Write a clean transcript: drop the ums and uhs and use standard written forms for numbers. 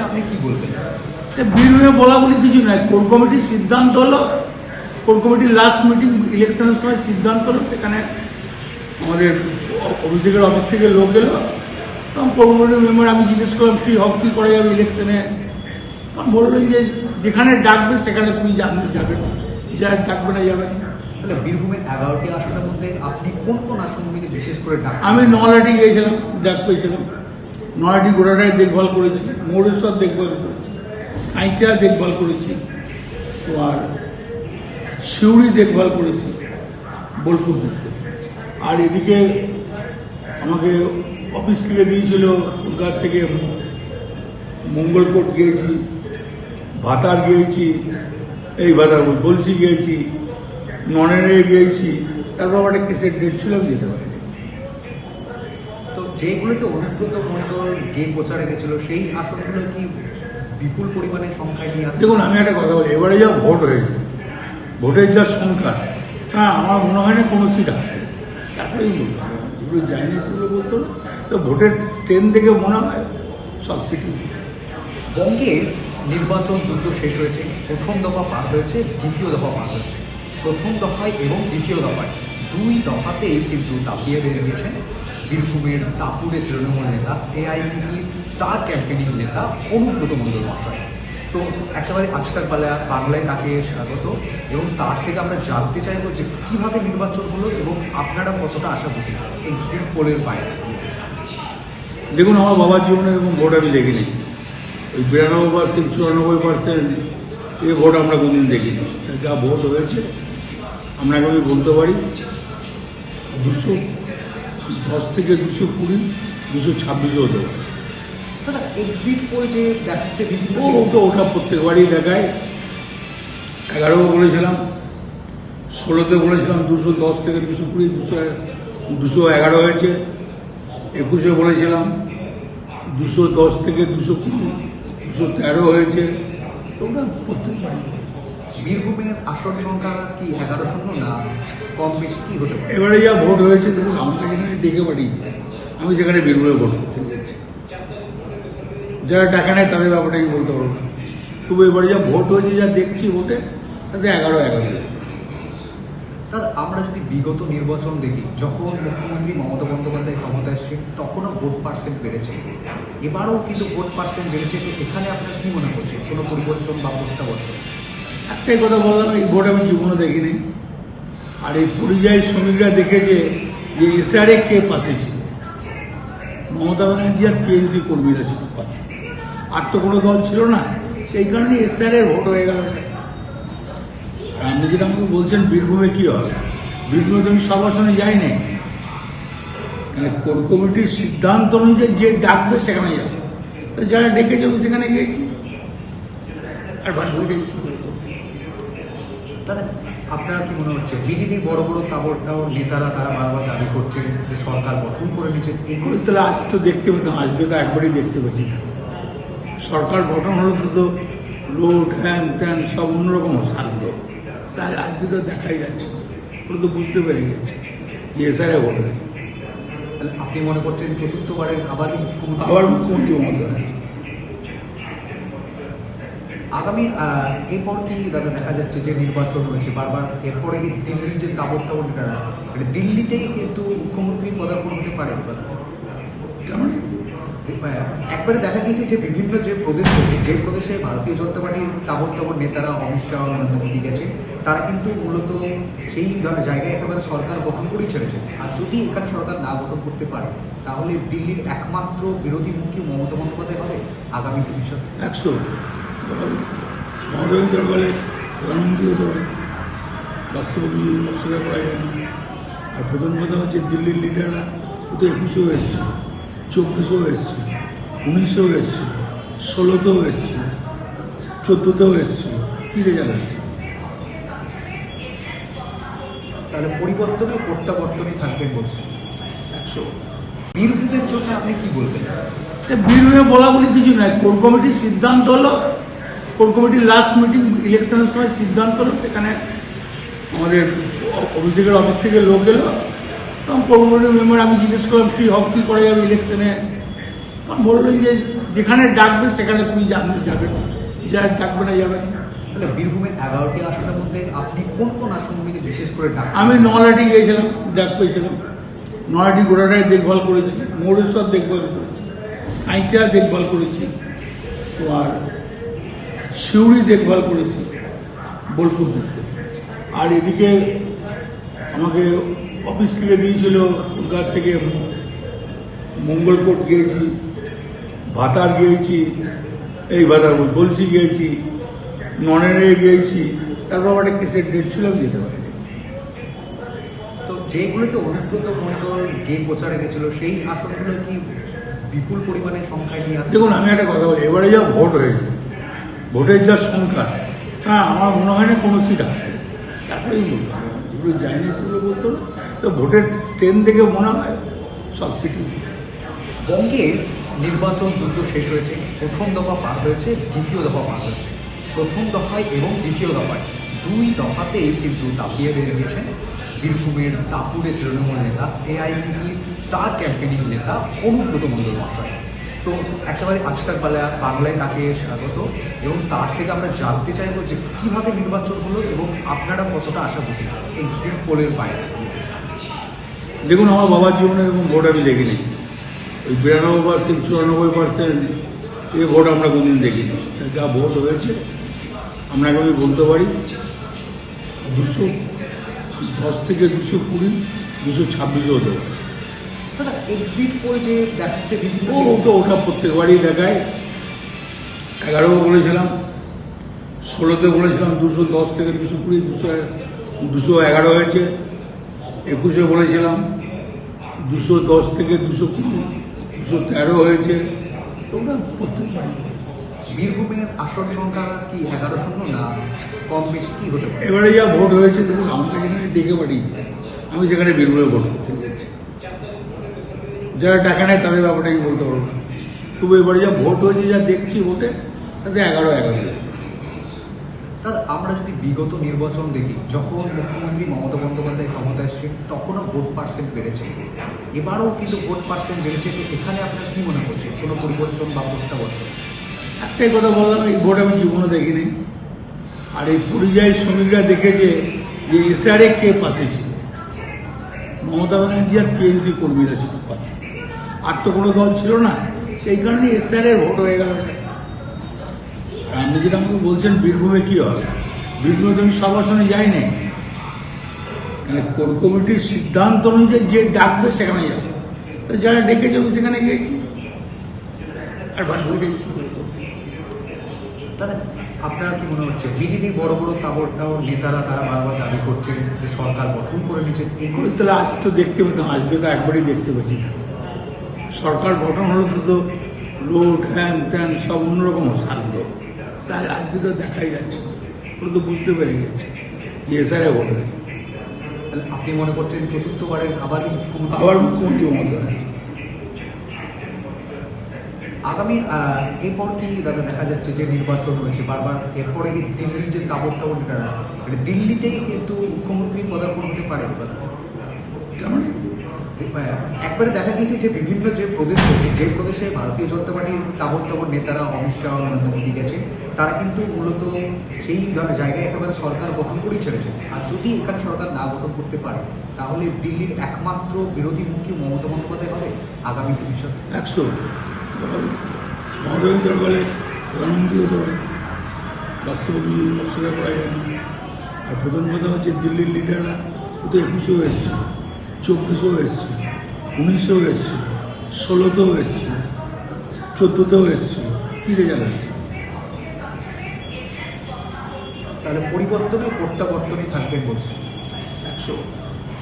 আপনি কি বলবেন? বীরভূমে বলা বলি কিছু নয়, কোর কমিটির সিদ্ধান্ত হলো, কোর কমিটির লাস্ট মিটিং ইলেকশনের সময় সিদ্ধান্ত হলো, সেখানে আমাদের অভিষেকের অফিস থেকে লোক এলো, তখন কোর কমিটির মেম্বার, আমি জিজ্ঞেস করলাম কী কী করা যাবে ইলেকশনে, তখন বললেন যে যেখানে ডাকবে সেখানে তুমি যাবেন, যা ডাকবে না যাবেন। তাহলে বীরভূমের 11টি আসনের মধ্যে আপনি কোন কোন আসনগুলিতে বিশেষ করে ডাক? আমি নলাটি গিয়েছিলাম, ডাক পেয়েছিলাম, নলাটি গোটাটাই দেখভাল করেছি, মৌরেশ্বর দেখভাল করেছি, সাঁইথিয়া দেখভাল করেছি, তোমার শিউড়ি দেখভাল করেছি, বোলপুর দেখভাল করেছি। আর এদিকে আমাকে অফিস থেকে দিয়েছিল কলকাতা থেকে, মঙ্গলকোট গিয়েছি, ভাতার গিয়েছি, এই ভাতার গলসি গিয়েছি, ননেরে গিয়েছি, তারপর আমার একটা কেসের ডেট ছিল, আমি যেতে পারিনি। তো যেগুলোতে অনুব্রত মণ্ডল গে প্রচারে গেছিল সেই আসনগুলো কি বিপুল পরিমাণে সংখ্যায় নিয়ে আসছে? দেখুন, আমি একটা কথা বলি, এবারে যা ভোট হয়েছে, ভোটের যা সংখ্যা, হ্যাঁ, আমার মনে হয় না কোনো সিট আসবে। তারপরেই বলতে হবে, যেগুলো যায়নি সেগুলো বলতে হবে। তো ভোটের ট্রেন থেকে মনে হয় সব সিটই। বঙ্গের নির্বাচন যুদ্ধ শেষ হয়েছে, প্রথম দফা পার হয়েছে, দ্বিতীয় দফা পার হয়েছে। প্রথম দফায় এবং দ্বিতীয় দফায় দুই দফাতেই কিন্তু দাপিয়ে বেরিয়েছেন বীরভূমের দাপুরের তৃণমূল নেতা, এআইটিসি স্টার ক্যাম্পেনিং নেতা অনুব্রত মণ্ডল মহাশয়। তো একেবারে আজকাল বাংলায় তাকে স্বাগত, এবং তার থেকে আমরা জানতে চাইব যে কীভাবে নির্বাচন হলো এবং আপনারা কতটা আশাবাদী এক্সিট পোলের বাইরে। দেখুন, আমার বাবার জীবনে এরকম ভোট আমি দেখিনি। ওই 92%, 94% এই ভোট আমরা কোনদিন দেখিনি। যা ভোট হয়েছে আপনাকে আমি বলতে পারি 210 থেকে 220, 226 হতে পারে। দাদা, এক্সিট পোল যে দেখাচ্ছে বিভিন্ন ওটা প্রত্যেকবারই দেখায়। 11 বলেছিলাম, 16তে বলেছিলাম 210 থেকে 220, 211 হয়েছে। 21-এ বলেছিলাম 210 থেকে 220, 213 হয়েছে। ওটা প্রত্যেকবারই। বীরভূমের আসন সংখ্যা কি 1100 না কম বেশি কি হতে পারে? এবারে যা ভোট হয়েছে, দেখুন, আমাকে যেখানে ডেকে পাঠিয়েছে, আমি সেখানে বীরভূমে ভোট করতে গিয়েছি। যারা টাকা নেয় তাদের ব্যাপারটা আমি বলতে পারবো না। তবু এবারে যা ভোট হয়েছে, যা দেখছি ভোটে, তাতে 11 দাদা, আমরা যদি বিগত নির্বাচন দেখি, যখন মুখ্যমন্ত্রী মমতা বন্দ্যোপাধ্যায় ক্ষমতা এসছে তখনও ভোট পার্সেন্ট বেড়েছে, এবারও কিন্তু ভোট পার্সেন্ট বেড়েছে। তো এখানে আপনার কি মনে করছে, কোনো পরিবর্তন বা প্রত্যাবর্তন? একটাই কথা বললাম, এই ভোট আমি জীবনে দেখিনি। আর এই পরিযায়ী শ্রমিকরা দেখেছে যে এসআরএ কে পাশে ছিল। মমতা ব্যানার্জি আর টিএমসি কর্মীরা ছিল পাশে, আর তো কোনো দল ছিল না। এই কারণে এসআরএর ভোট হয়ে গেল। আর আপনি যেটা আমাকে বলছেন বীরভূমে কী হবে, বীরভূমে তো আমি সব আসনে যাই নাই। মানে কোর কমিটির সিদ্ধান্ত অনুযায়ী যে ডাকবে সেখানে যাবে। তো যারা ডেকেছে আমি সেখানে গিয়েছি। আর বাদ বাকিটা কী করে করবো? দাদা, আপনার কি মনে হচ্ছে বিজেপির বড় বড় তাবড় নেতারা তারা বারবার দাবি করছেন যে সরকার গঠন করে নিয়েছে, এগুলো তাহলে আজ তো দেখতে পেতাম, আজকে তো একবারই দেখতে পাচ্ছি না। সরকার গঠন হলো তো রোড হ্যান ত্যান সব অন্যরকম সাজত, আজকে তো দেখাই যাচ্ছে না। ওরা তো বুঝতে পেরে গেছে যে এসআরএ ভোট হয়েছে। তাহলে আপনি মনে করছেন চতুর্থবারের আবার মুখ্যমন্ত্রী মমতা হয়েছে। আগামী এরপর কি দাদা দেখা যাচ্ছে যে নির্বাচন হয়েছে বারবার, এরপরে কি দিল্লির যে তাবড় নেতারা, মানে দিল্লিতেই কিন্তু মুখ্যমন্ত্রী পদার্পণ হতে পারে? কেমন একবারে দেখা গিয়েছে যে বিভিন্ন যে প্রদেশে ভারতীয় জনতা পার্টির তাবড় নেতারা, অমিত শাহ, নরেন্দ্র মোদী গেছে, তারা কিন্তু মূলত সেই জায়গায় একেবারে সরকার গঠন করেই ছেড়েছে। আর যদি এখানে সরকার না গঠন করতে পারে, তাহলে দিল্লির একমাত্র বিরোধী মুখী মমতা বন্দ্যোপাধ্যায় হবে আগামী ভবিষ্যৎ। 100 মমতা দরকারে প্রধানমন্ত্রী হতে পারে, বাস্তবে কিছু অস্বীকার করা যায় না। আর প্রথম কথা হচ্ছে দিল্লির লিডাররা তো 21-এও এসেছিল, 24-এও এসেছিল, 19-এও এসেছিল, 16-তেও এসেছিল, 14-তেও এসেছিল। কী রেজাল্ট হয়েছে? তাহলে পরিবর্তনে প্রত্যাবর্তনই থাকবেন বলছেন। 100। বীরভূমের জন্য আপনি কি বলবেন? বীরভূমে বলা বলি কিছু নয়, কোর কমিটির সিদ্ধান্ত হলো, কোর কমিটির লাস্ট মিটিং ইলেকশনের সময় সিদ্ধান্ত হলো, সেখানে আমাদের অভিষেকের অফিস থেকে লোক এলো, তখন কোর কমিটির মেম্বার, আমি জিজ্ঞেস করলাম কী কী করা যাবে ইলেকশনে, তখন বললেন যে যেখানে ডাকবে সেখানে তুমি যাবেন, যা ডাকবে না যাবেন। তাহলে বীরভূমের 11টি আসনের মধ্যে আপনি কোন কোন আসনগুলিতে বিশেষ করে ডাক? আমি নলাটি গিয়েছিলাম, ডাক পেয়েছিলাম। নলাটি গোটাটাই দেখভাল করেছি, মোরেশ্বর দেখভাল করেছি, সাঁইথিয়া দেখভাল করেছি, তোমার সিউড়ি দেখভাল করেছি, বোলপুর দেখভাল করেছি। আর এদিকে আমাকে অফিস থেকে দিয়েছিল কলকাতা থেকে, মঙ্গলকোট গিয়েছি, ভাতার গিয়েছি, এই ভাতার গলসি গিয়েছি, ননেরে গিয়েছি। তারপর আমার একটা কেসের ডেট ছিল, আমি যেতে পারিনি। তো যেগুলোতে অনুব্রত মণ্ডল গিয়ে প্রচারে গেছিল সেই আসনগুলো কি বিপুল পরিমাণে সংখ্যায় নিয়ে আসছে? দেখুন, আমি একটা কথা বলি, এবারে যা ভোট হয়েছে, ভোটের যা সংখ্যা, হ্যাঁ, আমার মনে হয় না কোনো সিট আসবে। তারপরেই বলতে হবে, যেগুলো যায়নি সেগুলো বলতে হবে। তো ভোটের স্ট্রেন্থ দেখে মনে হয় সব সিটই। বঙ্গের নির্বাচন যুদ্ধ শেষ হয়েছে, প্রথম দফা পার হয়েছে, দ্বিতীয় দফা পার হয়েছে। প্রথম দফায় এবং দ্বিতীয় দফায় দুই দফাতেই কিন্তু দাপিয়ে বেরিয়েছেন বীরভূমের দাপুরের তৃণমূল নেতা, এআইটিসি স্টার ক্যাম্পেনিং নেতা অনুব্রত মণ্ডল মহাশয়। তো একেবারে আজকাল বাংলায় তাকে স্বাগত, এবং তার থেকে আমরা জানতে চাইবো যে কীভাবে নির্বাচন হলো এবং আপনারা কতটা আশাবাদী এক্সিট পোলের বাইরে। দেখুন, আমার বাবার জীবনে এরকম ভোট আমি দেখিনি। ওই 92%, 94% এ ভোট আমরা কোনদিন দেখিনি। যা ভোট হয়েছে আপনাকে আমি বলতে পারি 210 থেকে 220, 226ও হতে পারে। দাদা, এক্সিট পোল যে দেখাচ্ছে বিভিন্ন ওটা প্রত্যেকবারই দেখায়। 11 বলেছিলাম, 16তে বলেছিলাম 210 থেকে 220, 211 হয়েছে। 21-এ বলেছিলাম 210 থেকে 220, 213 হয়েছে। ওটা প্রত্যেকবারই। বীরভূমের আসন সংখ্যা কি 1100 না কম বেশি কি হতে পারে? এবারে যা ভোট হয়েছে, দেখুন, আমাকে যেখানে ডেকে পাঠিয়েছে, আমি সেখানে বীরভূমে ভোট করতে গেছি। যারা টাকা নেয় তাদের ব্যাপারটা আমি বলতে পারবো না। তবু এবারে যা ভোট হয়েছে, যা দেখছি ভোটে, তাতে 11 দাদা, আমরা যদি বিগত নির্বাচন দেখি, যখন মুখ্যমন্ত্রী মমতা বন্দ্যোপাধ্যায় ক্ষমতা এসছে তখনও ভোট পার্সেন্ট বেড়েছে, এবারও কিন্তু ভোট পার্সেন্ট বেড়েছে। তো এখানে আপনার কি মনে করছে, কোনো পরিবর্তন বা প্রত্যাবর্তন? একটাই কথা বললাম, এই ভোট আমি জীবনে দেখিনি। আর এই পরিযায়ী শ্রমিকরা দেখেছে যে এসআরএ কে পাশে ছিল। মমতা ব্যানার্জি আর টিএমসি কর্মীরা ছিল পাশে, আর তো কোনো দল ছিল না। এই কারণে এসআরএর ভোট হয়ে গেল। আর আপনি যেটা আমাকে বলছেন বীরভূমে কি হবে, বীরভূমে তো আমি সব আসনে যাই নাই। মানে কোর কমিটির সিদ্ধান্ত অনুযায়ী যে ডাকবে সেখানে যাবে। তো যারা ডেকেছে আমি সেখানে গিয়েছি। আর ভাট ভোটে কী করে করবো? দাদা, আপনার কি মনে হচ্ছে বিজেপির বড় বড় তাবড় নেতারা তারা বারবার দাবি করছেন যে সরকার গঠন করে নিয়েছেন? ওই তাহলে আজ তো দেখতে পেতাম, আজকে তো একবারই দেখতে পাচ্ছি না। সরকার গঠন হলো তো রোড হ্যান ত্যান সব অন্যরকম সাজতো, আজকে তো দেখাই যাচ্ছে না। ওরা তো বুঝতে পেরে গেছে যে এসআরএ ভোট হয়েছে। তাহলে আপনি মনে করছেন চতুর্থবারের আবার মুখ্যমন্ত্রী মমতা ব্যানার্জি। আগামী এরপর কি দাদা দেখা যাচ্ছে যে নির্বাচন হয়েছে বারবার, এরপরে কি দিল্লির যে তাবড় নেতারা, মানে দিল্লিতেই কিন্তু মুখ্যমন্ত্রী পদার্পণ হতে পারে? তেমন একবারে দেখা গিয়েছে যে বিভিন্ন যে প্রদেশ রয়েছে, যে প্রদেশে ভারতীয় জনতা পার্টির তাবড় নেতারা অমিত শাহ, নরেন্দ্র মোদী গেছে, তারা কিন্তু মূলত সেই জায়গায় একেবারে সরকার গঠন করেই ছেড়েছে। আর যদি এখানে সরকার না গঠন করতে পারে, তাহলে দিল্লির একমাত্র বিরোধী মুখী মমতা বন্দ্যোপাধ্যায় হবে আগামী ভবিষ্যৎ। 100 মমতা বলে প্রধানমন্ত্রী হতে পারে, বাস্তবে কিছু বিমর্শনা করা যায় না। আর প্রথম কথা হচ্ছে দিল্লির লিডাররা তো 21-এও এসেছিল, 24-এও এসেছিল, 19-এও এসেছিল, 16-তেও এসেছিল, 14-তেও এসেছিল। কী রেজাল্ট হয়েছে? তাহলে পরিবর্তনে প্রত্যাবর্তনই থাকবেন বলছেন। 100